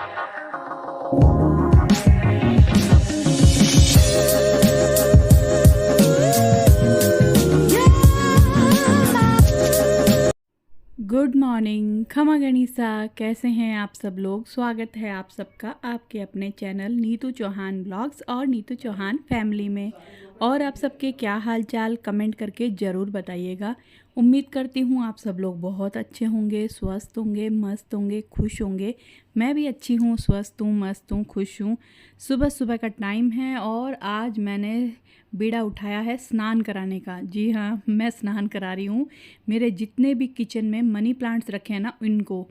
Good morning खमा गणिसा, कैसे हैं आप सब लोग। स्वागत है आप सबका आपके अपने चैनल नीतू चौहान ब्लॉग्स और नीतू चौहान फैमिली में। और आप सबके क्या हाल चाल कमेंट करके ज़रूर बताइएगा। उम्मीद करती हूँ आप सब लोग बहुत अच्छे होंगे, स्वस्थ होंगे, मस्त होंगे, खुश होंगे। मैं भी अच्छी हूँ, स्वस्थ हूँ, मस्त हूँ, खुश हूँ। सुबह सुबह का टाइम है और आज मैंने बीड़ा उठाया है स्नान कराने का। जी हाँ, मैं स्नान करा रही हूँ मेरे जितने भी किचन में मनी प्लांट्स रखे हैं ना इनको,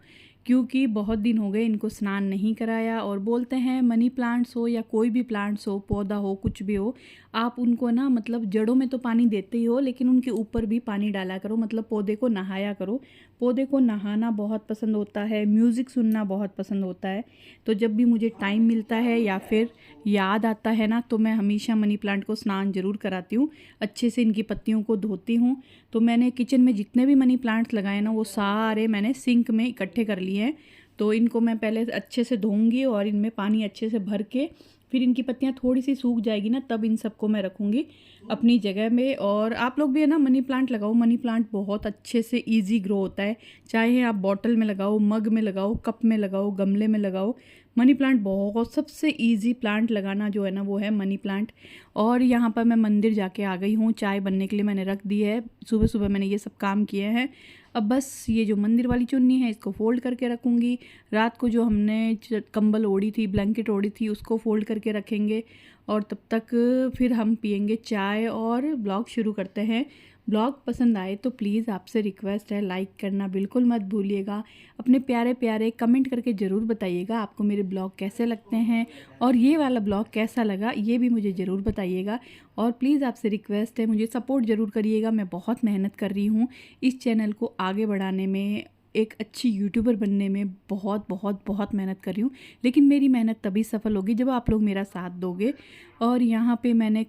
क्योंकि बहुत दिन हो गए इनको स्नान नहीं कराया। और बोलते हैं मनी प्लांट्स हो या कोई भी प्लांट्स हो, पौधा हो, कुछ भी हो, आप उनको ना मतलब जड़ों में तो पानी देते ही हो, लेकिन उनके ऊपर भी पानी डाला करो, मतलब पौधे को नहाया करो। पौधे को नहाना बहुत पसंद होता है, म्यूज़िक सुनना बहुत पसंद होता है। तो जब भी मुझे टाइम मिलता है या फिर याद आता है ना, तो मैं हमेशा मनी प्लांट को स्नान ज़रूर कराती हूँ। अच्छे से इनकी पत्तियों को धोती हूँ। तो मैंने किचन में जितने भी मनी प्लांट्स लगाए ना, वो सारे मैंने सिंक में इकट्ठे कर लिए हैं। तो इनको मैं पहले अच्छे से धोऊंगी और इनमें पानी अच्छे से भर के फिर इनकी पत्तियाँ थोड़ी सी सूख जाएगी ना, तब इन सबको मैं रखूँगी अपनी जगह में। और आप लोग भी है ना मनी प्लांट लगाओ। मनी प्लांट बहुत अच्छे से इजी ग्रो होता है, चाहे आप बॉटल में लगाओ, मग में लगाओ, कप में लगाओ, गमले में लगाओ। मनी प्लांट बहुत सबसे इजी प्लांट लगाना जो है ना, वो है मनी प्लांट। और यहाँ पर मैं मंदिर जाके आ गई हूँ, चाय बनने के लिए मैंने रख दी है। सुबह सुबह मैंने ये सब काम किए हैं। अब बस ये जो मंदिर वाली चुन्नी है इसको फ़ोल्ड करके रखूँगी। रात को जो हमने कंबल ओढ़ी थी, ब्लैंकेट ओढ़ी थी, उसको फ़ोल्ड करके रखेंगे। और तब तक फिर हम पियेंगे चाय और ब्लॉग शुरू करते हैं। ब्लॉग पसंद आए तो प्लीज़ आपसे रिक्वेस्ट है, लाइक करना बिल्कुल मत भूलिएगा। अपने प्यारे प्यारे कमेंट करके ज़रूर बताइएगा आपको मेरे ब्लॉग कैसे लगते हैं, और ये वाला ब्लॉग कैसा लगा ये भी मुझे ज़रूर बताइएगा। और प्लीज़ आपसे रिक्वेस्ट है, मुझे सपोर्ट ज़रूर करिएगा। मैं बहुत मेहनत कर रही हूँ इस चैनल को आगे बढ़ाने में, एक अच्छी यूट्यूबर बनने में बहुत बहुत बहुत मेहनत कर रही हूँ। लेकिन मेरी मेहनत तभी सफल होगी जब आप लोग मेरा साथ दोगे। और यहाँ पे मैंने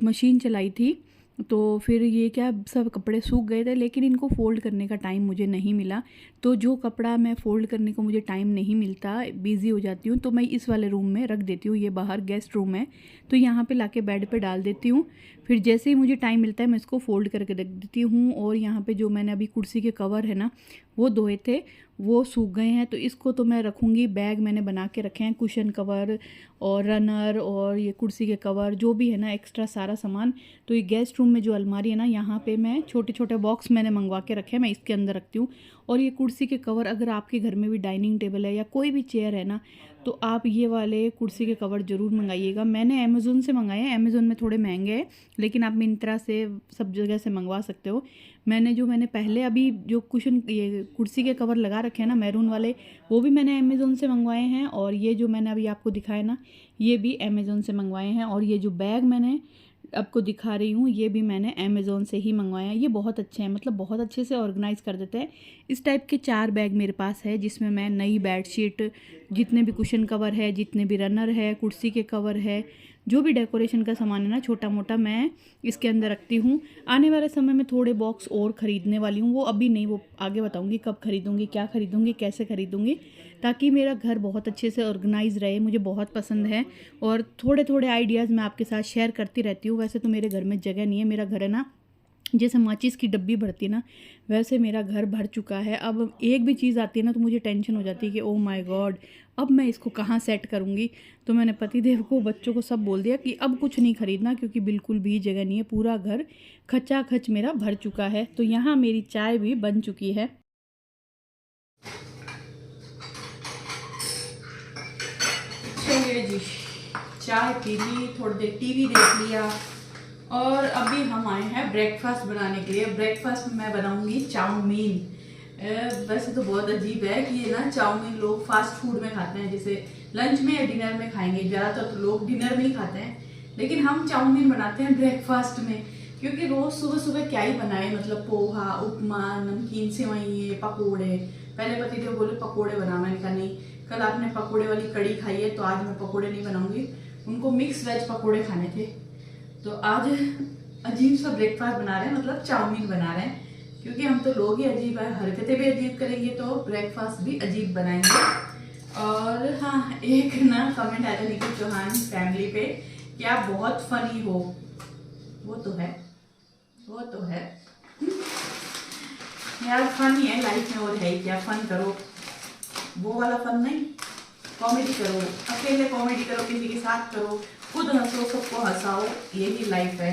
मशीन चलाई थी, तो फिर ये क्या सब कपड़े सूख गए थे, लेकिन इनको फ़ोल्ड करने का टाइम मुझे नहीं मिला। तो जो कपड़ा मैं फ़ोल्ड करने को मुझे टाइम नहीं मिलता, बिज़ी हो जाती हूँ, तो मैं इस वाले रूम में रख देती हूँ। ये बाहर गेस्ट रूम है, तो यहाँ पे लाके बेड पे डाल देती हूँ। फिर जैसे ही मुझे टाइम मिलता है मैं इसको फ़ोल्ड करके रख देती हूँ। और यहाँ पे जो मैंने अभी कुर्सी के कवर है ना, वो धोए थे, वो सूख गए हैं, तो इसको तो मैं रखूँगी। बैग मैंने बना के रखे हैं, कुशन कवर और रनर और ये कुर्सी के कवर जो भी है ना, एक्स्ट्रा सारा सामान। तो ये गेस्ट रूम में जो अलमारी है ना, यहाँ पे मैं छोटे छोटे बॉक्स मैंने मंगवा के रखे हैं, मैं इसके अंदर रखती हूँ। और ये कुर्सी के कवर, अगर आपके घर में भी डाइनिंग टेबल है या कोई भी चेयर है ना, तो आप ये वाले कुर्सी के कवर ज़रूर मंगाइएगा। मैंने अमेज़ोन से मंगाए हैं, अमेज़ोन में थोड़े महंगे हैं, लेकिन आप मिंत्रा से सब जगह से मंगवा सकते हो। मैंने पहले अभी जो ये कुर्सी के कवर लगा रखे हैं ना मैरून वाले, वो भी मैंने अमेज़ोन से मंगवाए हैं। और ये जो मैंने अभी आपको दिखाया ना, ये भी अमेज़ोन से मंगवाए हैं। और ये जो बैग मैंने आपको दिखा रही हूँ, ये भी मैंने अमेज़ोन से ही मंगवाया है। ये बहुत अच्छे हैं, मतलब बहुत अच्छे से ऑर्गेनाइज़ कर देते हैं। इस टाइप के 4 बैग मेरे पास है, जिसमें मैं नई बेडशीट, जितने भी कुशन कवर है, जितने भी रनर है, कुर्सी के कवर है, जो भी डेकोरेशन का सामान है ना छोटा मोटा, मैं इसके अंदर रखती हूँ। आने वाले समय में थोड़े बॉक्स और ख़रीदने वाली हूँ, वो अभी नहीं, वो आगे बताऊँगी कब ख़रीदूँगी, क्या ख़रीदूँगी, कैसे ख़रीदूँगी, ताकि मेरा घर बहुत अच्छे से ऑर्गेनाइज रहे। मुझे बहुत पसंद है और थोड़े थोड़े आइडियाज़ मैं आपके साथ शेयर करती रहती हूँ। वैसे तो मेरे घर में जगह नहीं है, मेरा घर है ना जैसे माचिस की डब्बी भरती है ना, वैसे मेरा घर भर चुका है। अब एक भी चीज़ आती है ना, तो मुझे टेंशन हो जाती है कि ओह माय गॉड, अब मैं इसको कहाँ सेट करूँगी। तो मैंने पतिदेव को, बच्चों को सब बोल दिया कि अब कुछ नहीं ख़रीदना, क्योंकि बिल्कुल भी जगह नहीं है, पूरा घर खचाखच मेरा भर चुका है। तो यहाँ मेरी चाय भी बन चुकी है। चलिए जी, चाय पी ली, थोड़ी देर टीवी देख लिया, और अभी हम आए हैं ब्रेकफास्ट बनाने के लिए। ब्रेकफास्ट में मैं बनाऊंगी चाउमीन। वैसे तो बहुत अजीब है कि ये ना चाउमीन लोग फास्ट फूड में खाते हैं, जैसे लंच में या डिनर में खाएंगे। ज़्यादातर तो लोग डिनर में ही खाते हैं, लेकिन हम चाउमीन बनाते हैं ब्रेकफास्ट में, क्योंकि रोज़ सुबह सुबह क्या ही बनाए, मतलब पोहा, उपमा, नमकीन, सेवई, पकौड़े। पहले पतिदेव बोले पकौड़े बना, मैंने कहा नहीं, कल आपने पकौड़े वाली कड़ी खाई है, तो आज मैं पकौड़े नहीं बनाऊंगी। उनको मिक्स वेज पकौड़े खाने थे, तो आज अजीब सा ब्रेकफास्ट बना रहे हैं, मतलब चाउमीन बना रहे हैं, क्योंकि हम तो लोग ही अजीब है, हरकतें भी अजीब करेंगे तो ब्रेकफास्ट भी अजीब बनाएंगे। और हाँ, एक ना कमेंट आया था नीतू चौहान फैमिली पे कि आप बहुत फनी हो। वो तो है, वो तो है यार, फन ही है लाइफ में, और है ही क्या। फन करो, वो वाला फन नहीं, कॉमेडी करो, अकेले कॉमेडी करो, किसी के साथ करो, खुद हंसो, सबको हंसाओ, यही लाइफ है।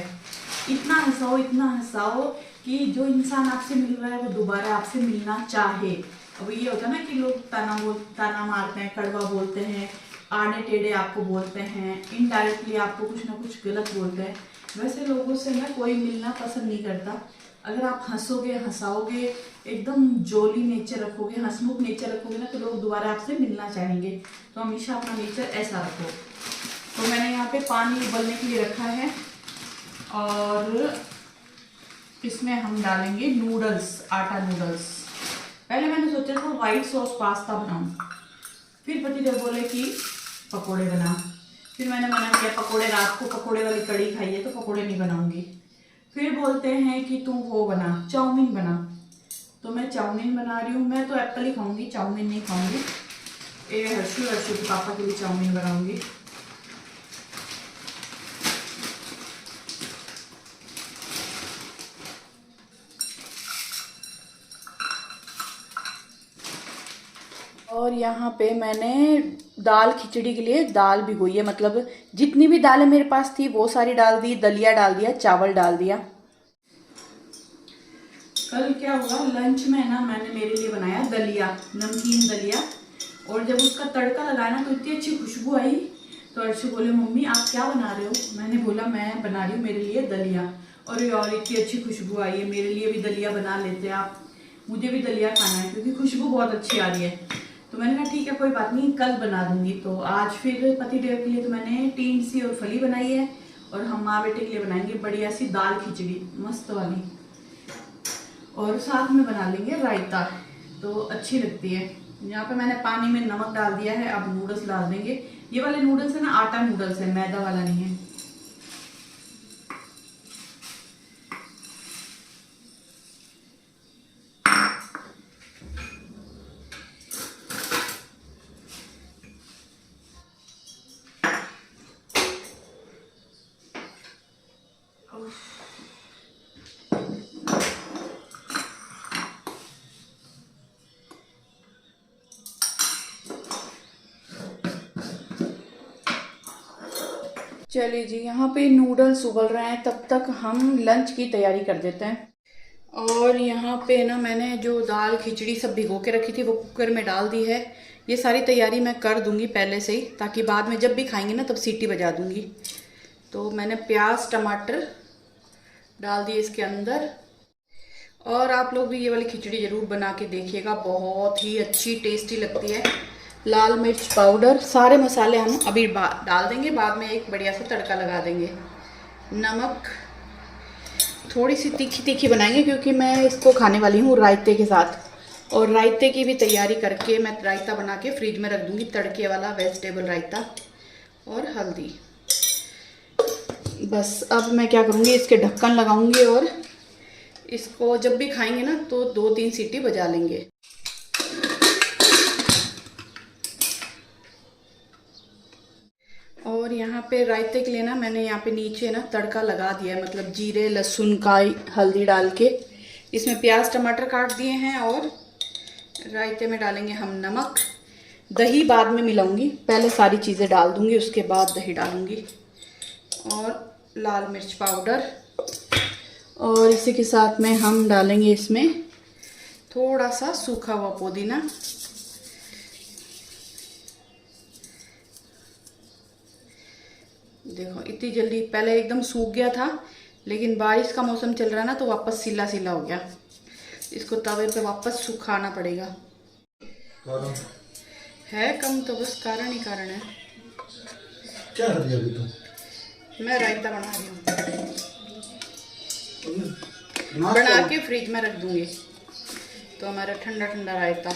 इतना हंसाओ, इतना हंसाओ कि जो इंसान आपसे मिल रहा है वो दोबारा आपसे मिलना चाहे। अब ये होता है ना कि लोग ताना मारते हैं, कड़वा बोलते हैं, आड़े टेढ़े आपको बोलते हैं, इनडायरेक्टली आपको कुछ ना कुछ गलत बोलते हैं। वैसे लोगों से ना कोई मिलना पसंद नहीं करता। अगर आप हंसोगे, हंसाओगे, एकदम जोली नेचर रखोगे, हंसमुख नेचर रखोगे ना, तो लोग दोबारा आपसे मिलना चाहेंगे। तो हमेशा अपना नेचर ऐसा रखो। तो मैंने यहाँ पे पानी उबलने के लिए रखा है और इसमें हम डालेंगे नूडल्स, आटा नूडल्स। पहले मैंने सोचा था वाइट सॉस पास्ता बनाऊं, फिर पतिदेव बोले कि पकोड़े बना। फिर मैंने मना किया, पकोड़े रात को पकोड़े वाली कड़ी खाई है तो पकोड़े नहीं बनाऊंगी। फिर बोलते हैं कि तू वो बना, चाउमीन बना। तो मैं चाउमीन बना रही हूँ। मैं तो एप्पल ही खाऊंगी, चाउमीन नहीं खाऊंगी। ये हर्षु के पापा के लिए चाउमीन बनाऊंगी। और यहाँ पे मैंने दाल खिचड़ी के लिए दाल भिगोई है, मतलब जितनी भी दालें मेरे पास थी वो सारी डाल दी, दलिया डाल दिया, चावल डाल दिया। कल क्या हुआ, लंच में ना मैंने मेरे लिए बनाया दलिया, नमकीन दलिया। और जब उसका तड़का लगाया ना तो इतनी अच्छी खुशबू आई। तो अर्शु बोले मम्मी आप क्या बना रहे हो? मैंने बोला मैं बना रही हूँ मेरे लिए दलिया। और यार इतनी अच्छी खुशबू आई है, मेरे लिए भी दलिया बना लेते आप, मुझे भी दलिया खाना है क्योंकि खुशबू बहुत अच्छी आ रही है। तो मैंने कहा ठीक है कोई बात नहीं, कल बना दूंगी। तो आज फिर पति देव के लिए तो मैंने टीन सी और फली बनाई है, और हम माँ बेटे के लिए बनाएंगे बढ़िया सी दाल खिचड़ी मस्त वाली, और साथ में बना लेंगे रायता, तो अच्छी लगती है। यहाँ पे मैंने पानी में नमक डाल दिया है, अब नूडल्स डाल देंगे। ये वाले नूडल्स है ना, आटा नूडल्स है, मैदा वाला नहीं है। चलिए जी, यहाँ पे नूडल्स उबल रहे हैं, तब तक हम लंच की तैयारी कर देते हैं। और यहाँ पे ना मैंने जो दाल खिचड़ी सब भिगो के रखी थी वो कुकर में डाल दी है। ये सारी तैयारी मैं कर दूंगी पहले से ही, ताकि बाद में जब भी खाएंगे ना तब सीटी बजा दूंगी। तो मैंने प्याज टमाटर डाल दिए इसके अंदर। और आप लोग भी ये वाली खिचड़ी ज़रूर बना के देखिएगा, बहुत ही अच्छी टेस्टी लगती है। लाल मिर्च पाउडर, सारे मसाले हम अभी डाल देंगे, बाद में एक बढ़िया सा तड़का लगा देंगे। नमक, थोड़ी सी तीखी तीखी बनाएंगे क्योंकि मैं इसको खाने वाली हूँ रायते के साथ। और रायते की भी तैयारी करके मैं रायता बना के फ्रिज में रख दूँगी, तड़के वाला वेजिटेबल रायता। और हल्दी, बस अब मैं क्या करूँगी, इसके ढक्कन लगाऊंगी और इसको जब भी खाएंगे ना तो 2-3 सीटी बजा लेंगे। और यहाँ पे रायते के लिए ना मैंने यहाँ पे नीचे ना तड़का लगा दिया है, मतलब जीरे लहसुन का हल्दी डाल के। इसमें प्याज टमाटर काट दिए हैं और रायते में डालेंगे हम नमक। दही बाद में मिलाऊंगी, पहले सारी चीज़ें डाल दूंगी उसके बाद दही डालूंगी। और लाल मिर्च पाउडर, और इसी के साथ में हम डालेंगे इसमें थोड़ा सा सूखा हुआ पुदीना। देखो इतनी जल्दी, पहले एकदम सूख गया था लेकिन बारिश का मौसम चल रहा है ना तो वापस सिला सिला हो गया। इसको तवे पे वापस सुखाना पड़ेगा। है कम तो बस कारण ही कारण है। क्या कर रही है अभी तुम? मैं रायता बना रही हूँ, बना के फ्रिज में रख दूंगी तो हमारा ठंडा ठंडा रायता।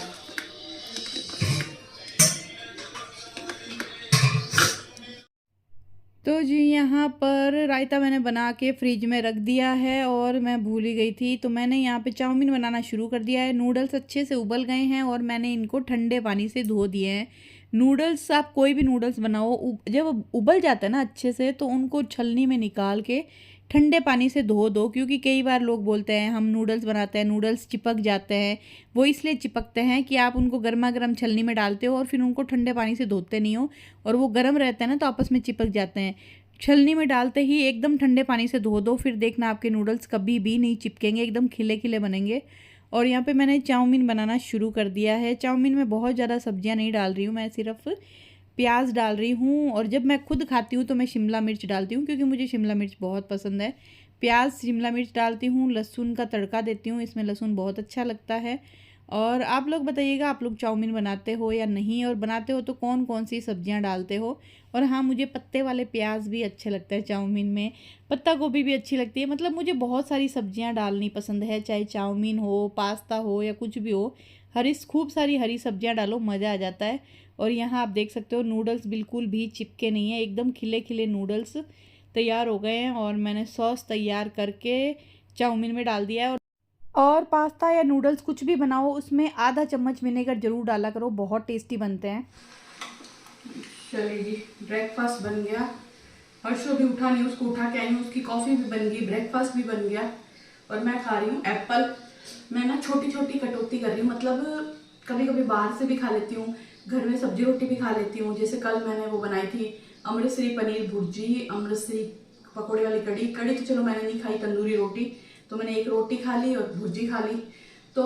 तो तो जी यहाँ पर रायता मैंने बना के फ्रिज में रख दिया है और मैं भूल ही गई थी, तो मैंने यहाँ पे चाउमीन बनाना शुरू कर दिया है। नूडल्स अच्छे से उबल गए हैं और मैंने इनको ठंडे पानी से धो दिए हैं। नूडल्स आप कोई भी नूडल्स बनाओ, जब उबल जाता है ना अच्छे से, तो उनको छलनी में निकाल के ठंडे पानी से धो दो, क्योंकि कई बार लोग बोलते हैं हम नूडल्स बनाते हैं नूडल्स चिपक जाते हैं। वो इसलिए चिपकते हैं कि आप उनको गर्मा गर्म छलनी में डालते हो और फिर उनको ठंडे पानी से धोते नहीं हो, और वो गर्म रहते हैं ना तो आपस में चिपक जाते हैं। छलनी में डालते ही एकदम ठंडे पानी से धो दो, फिर देखना आपके नूडल्स कभी भी नहीं चिपकेंगे, एकदम खिले खिले बनेंगे। और यहाँ पे मैंने चाउमीन बनाना शुरू कर दिया है। चाउमीन में बहुत ज़्यादा सब्जियाँ नहीं डाल रही हूँ, मैं सिर्फ प्याज डाल रही हूँ, और जब मैं खुद खाती हूँ तो मैं शिमला मिर्च डालती हूँ, क्योंकि मुझे शिमला मिर्च बहुत पसंद है। प्याज शिमला मिर्च डालती हूँ, लहसुन का तड़का देती हूँ, इसमें लहसुन बहुत अच्छा लगता है। और आप लोग बताइएगा, आप लोग चाउमीन बनाते हो या नहीं, और बनाते हो तो कौन कौन सी सब्जियां डालते हो। और हाँ, मुझे पत्ते वाले प्याज भी अच्छे लगते हैं चाउमीन में, पत्ता गोभी भी अच्छी लगती है। मतलब मुझे बहुत सारी सब्जियां डालनी पसंद है, चाहे चाउमीन हो, पास्ता हो या कुछ भी हो। खूब सारी हरी सब्जियां डालो, मज़ा आ जाता है। और यहाँ आप देख सकते हो नूडल्स बिल्कुल भी चिपके नहीं है, एकदम खिले खिले नूडल्स तैयार हो गए हैं। और मैंने सॉस तैयार करके चाउमीन में डाल दिया है। और पास्ता या नूडल्स कुछ भी बनाओ, उसमें आधा चम्मच विनेगर ज़रूर डाला करो, बहुत टेस्टी बनते हैं। चलिए जी, ब्रेकफास्ट बन गया। हर्षो भी उठा नहीं, उसको उठा के आई हूँ, उसकी कॉफ़ी भी बन गई, ब्रेकफास्ट भी बन गया। और मैं खा रही हूँ एप्पल। मैं ना छोटी छोटी कटौती कर रही हूँ, मतलब कभी कभी बाहर से भी खा लेती हूँ, घर में सब्जी रोटी भी खा लेती हूँ। जैसे कल मैंने वो बनाई थी अमृतसरी पनीर भुर्जी, अमृतसरी पकौड़े वाली कड़ी। कड़ी तो चलो मैंने नहीं खाई, तंदूरी रोटी तो मैंने एक रोटी खा ली और भुर्जी खा ली। तो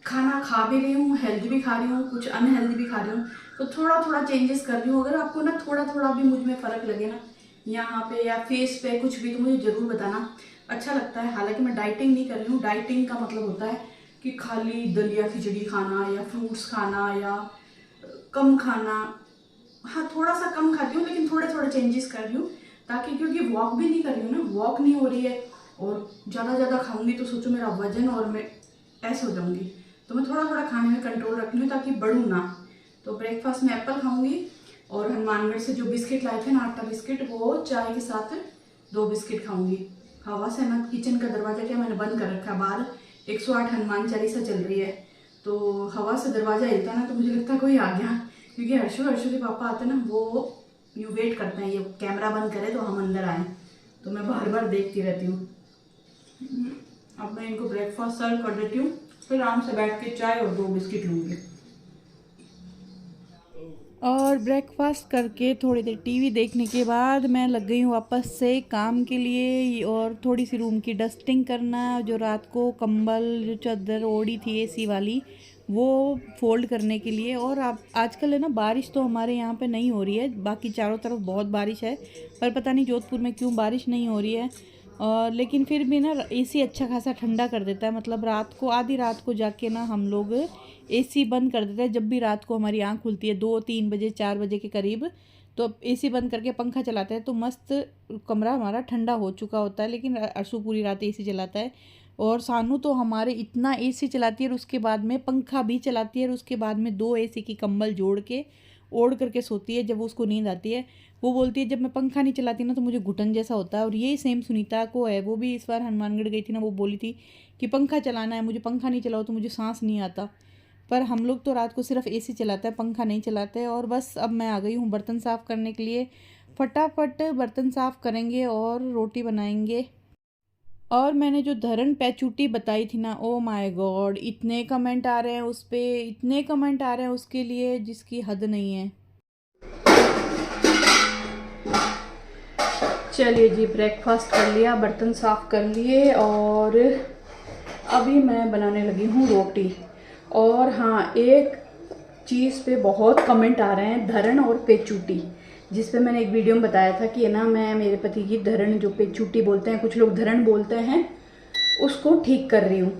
खाना खा भी रही हूँ, हेल्दी भी खा रही हूँ, कुछ अनहेल्दी भी खा रही हूँ। तो थोड़ा थोड़ा चेंजेस कर रही हूँ। अगर आपको ना थोड़ा थोड़ा भी मुझ में फ़र्क लगे ना, यहाँ पे या फेस पे कुछ भी, तो मुझे ज़रूर बताना, अच्छा लगता है। हालांकि मैं डाइटिंग नहीं कर रही हूँ। डाइटिंग का मतलब होता है कि खाली दलिया खिचड़ी खाना या फ्रूट्स खाना या कम खाना। हाँ, थोड़ा सा कम खाती हूँ, लेकिन थोड़े थोड़े चेंजेस कर रही हूँ, ताकि क्योंकि वॉक भी नहीं कर रही हूँ ना, वॉक नहीं हो रही है, और ज़्यादा खाऊंगी तो सोचो मेरा वजन और मैं ऐसे हो जाऊंगी। तो मैं थोड़ा थोड़ा खाने में कंट्रोल रख रही हूँ ताकि बढ़ूँ ना। तो ब्रेकफास्ट में एप्पल खाऊंगी, और हनुमानगढ़ से जो बिस्किट लाए थे ना, आटा बिस्किट, वो चाय के साथ 2 बिस्किट खाऊंगी। हवा से ना किचन का दरवाज़ा क्या मैंने बंद कर रखा है, बाहर 108 हनुमान चालीसा चल रही है, तो हवा से दरवाज़ा हिलता है ना, तो मुझे लगता है कोई आ गया। क्योंकि हर्षु के पापा आते हैं ना, वो यूँ वेट करते हैं ये कैमरा बंद करे तो हम अंदर आएँ, तो मैं बार बार देखती रहती हूँ। अब मैं इनको ब्रेकफास्ट सर्व कर देती हूँ, फिर आराम से बैठ के चाय और 2 बिस्किट लूँगी। और ब्रेकफास्ट करके थोड़ी देर टीवी देखने के बाद मैं लग गई हूँ वापस से काम के लिए, और थोड़ी सी रूम की डस्टिंग करना। जो रात को कंबल, जो चादर ओढ़ी थी एसी वाली, वो फोल्ड करने के लिए। और आप आजकल है ना, बारिश तो हमारे यहाँ पे नहीं हो रही है, बाकी चारों तरफ बहुत बारिश है, पर पता नहीं जोधपुर में क्यों बारिश नहीं हो रही है। और लेकिन फिर भी ना एसी अच्छा खासा ठंडा कर देता है। मतलब रात को, आधी रात को जाके ना हम लोग एसी बंद कर देते हैं। जब भी रात को हमारी आँख खुलती है 2-3 बजे, 4 बजे के करीब, तो एसी बंद करके पंखा चलाते हैं, तो मस्त कमरा हमारा ठंडा हो चुका होता है। लेकिन अर्शु पूरी रात एसी चलाता है, और सानू तो हमारे इतना एसी चलाती है, और उसके बाद में पंखा भी चलाती है, और उसके बाद में 2 एसी की कंबल जोड़ के ओढ़ करके सोती है जब उसको नींद आती है। वो बोलती है जब मैं पंखा नहीं चलाती ना तो मुझे घुटन जैसा होता है। और यही सेम सुनीता को है, वो भी इस बार हनुमानगढ़ गई थी ना, वो बोली थी कि पंखा चलाना है मुझे, पंखा नहीं चलाओ तो मुझे सांस नहीं आता। पर हम लोग तो रात को सिर्फ एसी चलाते हैं, पंखा नहीं चलाते। और बस अब मैं आ गई हूँ बर्तन साफ़ करने के लिए। फटाफट बर्तन साफ़ करेंगे और रोटी बनाएंगे। और मैंने जो धरन पैचूटी बताई थी ना, ओ माय गॉड, इतने कमेंट आ रहे हैं उस पर, इतने कमेंट आ रहे हैं उसके लिए जिसकी हद नहीं है। चलिए जी, ब्रेकफास्ट कर लिया, बर्तन साफ़ कर लिए, और अभी मैं बनाने लगी हूँ रोटी। और हाँ, एक चीज़ पे बहुत कमेंट आ रहे हैं, धरण और पेचूटी, जिस पे मैंने एक वीडियो में बताया था कि ना मैं मेरे पति की धरण, जो पेचूटी बोलते हैं, कुछ लोग धरण बोलते हैं, उसको ठीक कर रही हूँ।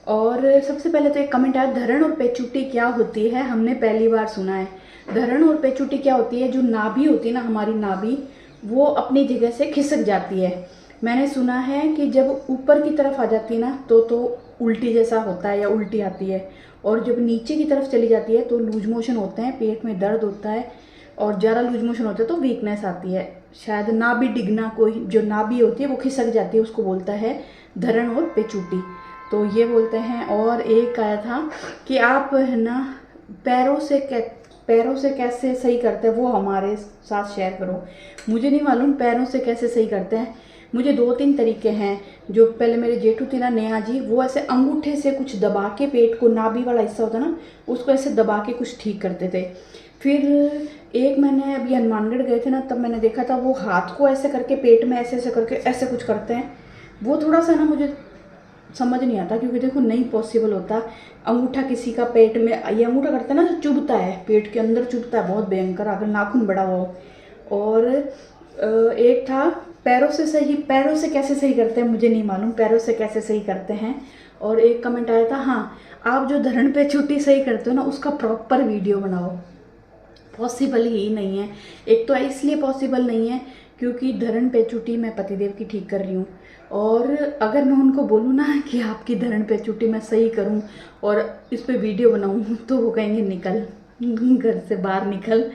और सबसे पहले तो एक कमेंट आया, धरण और पेचूटी क्या होती है, हमने पहली बार सुना है। धरण और पेचूटी क्या होती है, जो नाभि होती है ना, हमारी नाभि, वो अपनी जगह से खिसक जाती है। मैंने सुना है कि जब ऊपर की तरफ आ जाती है ना तो उल्टी जैसा होता है या उल्टी आती है, और जब नीचे की तरफ चली जाती है तो लूज मोशन होते हैं, पेट में दर्द होता है, और ज़्यादा लूज मोशन होता है तो वीकनेस आती है। शायद नाभि डिगना, कोई जो नाभि होती है वो खिसक जाती है, उसको बोलता है धरण और पेचूटी, तो ये बोलते हैं। और एक आया था कि आप है ना पैरों से कैसे सही करते हैं, वो हमारे साथ शेयर करो। मुझे नहीं मालूम पैरों से कैसे सही करते हैं, मुझे 2-3 तरीके हैं। जो पहले मेरे जेठू थी ना नेहा जी, वो ऐसे अंगूठे से कुछ दबा के पेट को, नाभि वाला हिस्सा होता ना, उसको ऐसे दबा के कुछ ठीक करते थे। फिर एक मैंने अभी हनुमानगढ़ गए थे ना, तब मैंने देखा था वो हाथ को ऐसे करके पेट में ऐसे ऐसे करके ऐसे कुछ करते हैं। वो थोड़ा सा ना मुझे समझ नहीं आता, क्योंकि देखो नहीं पॉसिबल होता। अंगूठा किसी का पेट में, ये अंगूठा करता है ना जो चुभता है, पेट के अंदर चुभता है बहुत भयंकर, अगर नाखून बड़ा हो। और एक था पैरों से कैसे सही करते हैं, मुझे नहीं मालूम पैरों से कैसे सही करते हैं। और एक कमेंट आया था, हाँ आप जो धरण पे चुट्टी सही करते हो ना, उसका प्रॉपर वीडियो बनाओ। पॉसिबल ही नहीं है। एक तो इसलिए पॉसिबल नहीं है क्योंकि धरण पे चुट्टी मैं पतिदेव की ठीक कर रही हूँ, और अगर मैं उनको बोलूँ ना कि आपकी धरण पे चुट्टी मैं सही करूँ और इस पे वीडियो बनाऊँ, तो वो कहेंगे निकल घर से बाहर निकल।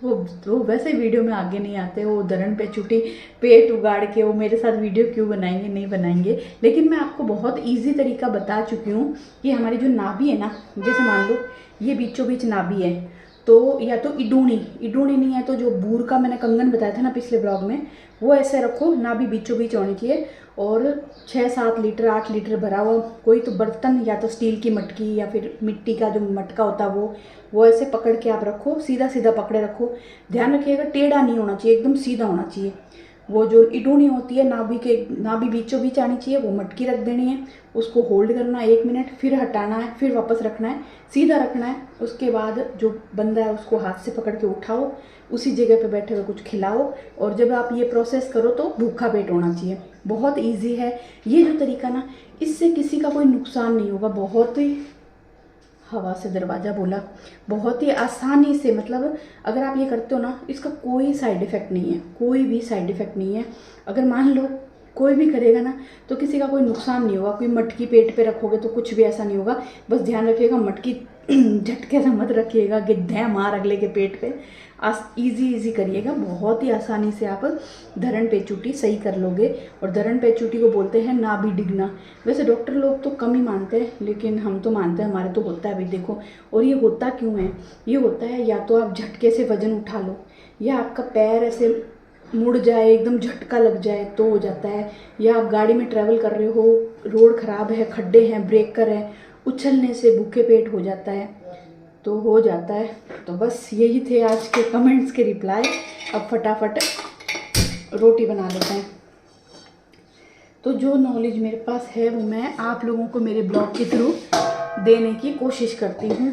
वो वैसे वीडियो में आगे नहीं आते, वो धरण पे चुट्टी पेट उगाड़ के वो मेरे साथ वीडियो क्यों बनाएंगे, नहीं बनाएंगे। लेकिन मैं आपको बहुत ईजी तरीका बता चुकी हूँ कि हमारी जो नाभि है ना, जैसे मान लो ये बीचों बीच नाभि है, तो या तो इडूणी नहीं है तो जो बूर का मैंने कंगन बताया था ना पिछले ब्लॉग में, वो ऐसे रखो, नाभि बीचों बीच होनी चाहिए। और 6-7 लीटर 8 लीटर भरा हुआ कोई तो बर्तन, या तो स्टील की मटकी या फिर मिट्टी का जो मटका होता है वो ऐसे पकड़ के आप रखो, सीधा सीधा पकड़े रखो। ध्यान रखिएगा टेढ़ा नहीं होना चाहिए, एकदम सीधा होना चाहिए। वो जो इडूणी होती है नाभि बीचों बीच आनी चाहिए, वो मटकी रख देनी है, उसको होल्ड करना है 1 मिनट, फिर हटाना है, फिर वापस रखना है, सीधा रखना है। उसके बाद जो बंदा है उसको हाथ से पकड़ के उठाओ, उसी जगह पे बैठे हुए कुछ खिलाओ। और जब आप ये प्रोसेस करो तो भूखा पेट होना चाहिए। बहुत ईजी है ये जो तरीका ना, इससे किसी का कोई नुकसान नहीं होगा। बहुत ही, हवा से दरवाज़ा बोला, बहुत ही आसानी से, मतलब अगर आप ये करते हो ना, इसका कोई साइड इफ़ेक्ट नहीं है, कोई भी साइड इफ़ेक्ट नहीं है। अगर मान लो कोई भी करेगा ना तो किसी का कोई नुकसान नहीं होगा। कोई मटकी पेट पे रखोगे तो कुछ भी ऐसा नहीं होगा। बस ध्यान रखिएगा मटकी झटके से मत रखिएगा कि धै मार अगले के पेट पे। इजी करिएगा, बहुत ही आसानी से आप धरण पेचूटी सही कर लोगे। और धरण पेचूटी को बोलते हैं नाभि डिगना। वैसे डॉक्टर लोग तो कम ही मानते हैं, लेकिन हम तो मानते हैं, हमारे तो होता है। अभी देखो, और ये होता क्यों है, ये होता है या तो आप झटके से वजन उठा लो, या आपका पैर ऐसे मुड़ जाए, एकदम झटका लग जाए तो हो जाता है, या आप गाड़ी में ट्रैवल कर रहे हो, रोड ख़राब है, खड्डे हैं, ब्रेकर है, उछलने से भूखे पेट हो जाता है, तो हो जाता है। तो बस यही थे आज के कमेंट्स के रिप्लाई। अब फटाफट रोटी बना लेते हैं। तो जो नॉलेज मेरे पास है वो मैं आप लोगों को मेरे ब्लॉग के थ्रू देने की कोशिश करती हूँ।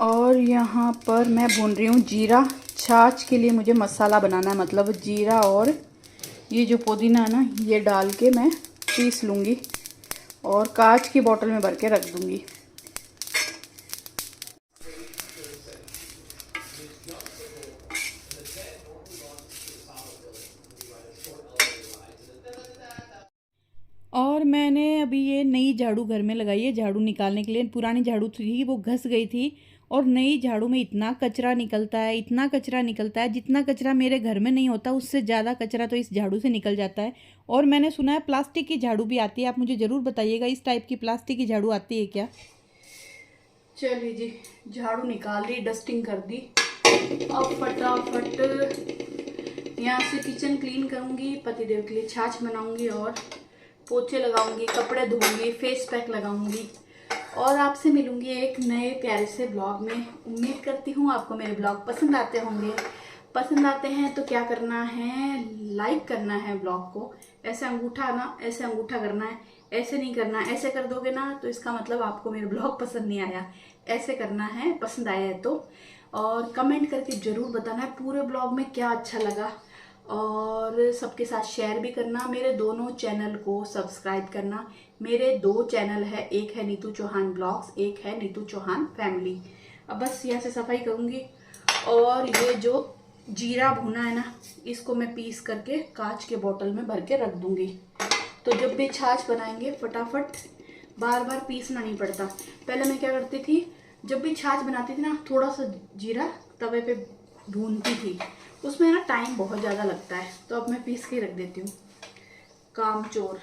और यहाँ पर मैं भून रही हूँ जीरा। छाछ के लिए मुझे मसाला बनाना है, मतलब जीरा और ये जो पुदीना है ना, ये डाल के मैं पीस लूँगी और कांच की बोतल में भर के रख दूँगी। और मैंने अभी ये नई झाड़ू घर में लगाई है झाड़ू निकालने के लिए। पुरानी झाड़ू थी वो घस गई थी, और नई झाड़ू में इतना कचरा निकलता है, इतना कचरा निकलता है, जितना कचरा मेरे घर में नहीं होता उससे ज़्यादा कचरा तो इस झाड़ू से निकल जाता है। और मैंने सुना है प्लास्टिक की झाड़ू भी आती है, आप मुझे ज़रूर बताइएगा इस टाइप की प्लास्टिक की झाड़ू आती है क्या। चलिए जी, झाड़ू निकाल ली, डस्टिंग कर दी। अब फटाफट यहाँ से किचन क्लीन करूँगी, पतिदेव के लिए छाछ बनाऊँगी और पोछे लगाऊंगी, कपड़े धोऊंगी, फेस पैक लगाऊंगी, और आपसे मिलूंगी एक नए प्यारे से ब्लॉग में। उम्मीद करती हूँ आपको मेरे ब्लॉग पसंद आते होंगे। पसंद आते हैं तो क्या करना है, लाइक करना है ब्लॉग को। ऐसे अंगूठा करना है, ऐसे नहीं करना। ऐसे कर दोगे ना तो इसका मतलब आपको मेरा ब्लॉग पसंद नहीं आया। ऐसे करना है पसंद आया है तो। और कमेंट करके ज़रूर बताना है पूरे ब्लॉग में क्या अच्छा लगा, और सबके साथ शेयर भी करना। मेरे दोनों चैनल को सब्सक्राइब करना। मेरे 2 चैनल है, एक है नीतू चौहान ब्लॉग्स, एक है नीतू चौहान फैमिली। अब बस यहाँ से सफाई करूँगी, और ये जो जीरा भुना है ना, इसको मैं पीस करके कांच के बोतल में भर के रख दूँगी। तो जब भी छाछ बनाएंगे फटाफट, बार बार पीसना नहीं पड़ता। पहले मैं क्या करती थी, जब भी छाछ बनाती थी ना, थोड़ा सा जीरा तवे पे भूनती थी, उसमें ना टाइम बहुत ज़्यादा लगता है, तो अब मैं पीस के रख देती हूँ। काम चोर।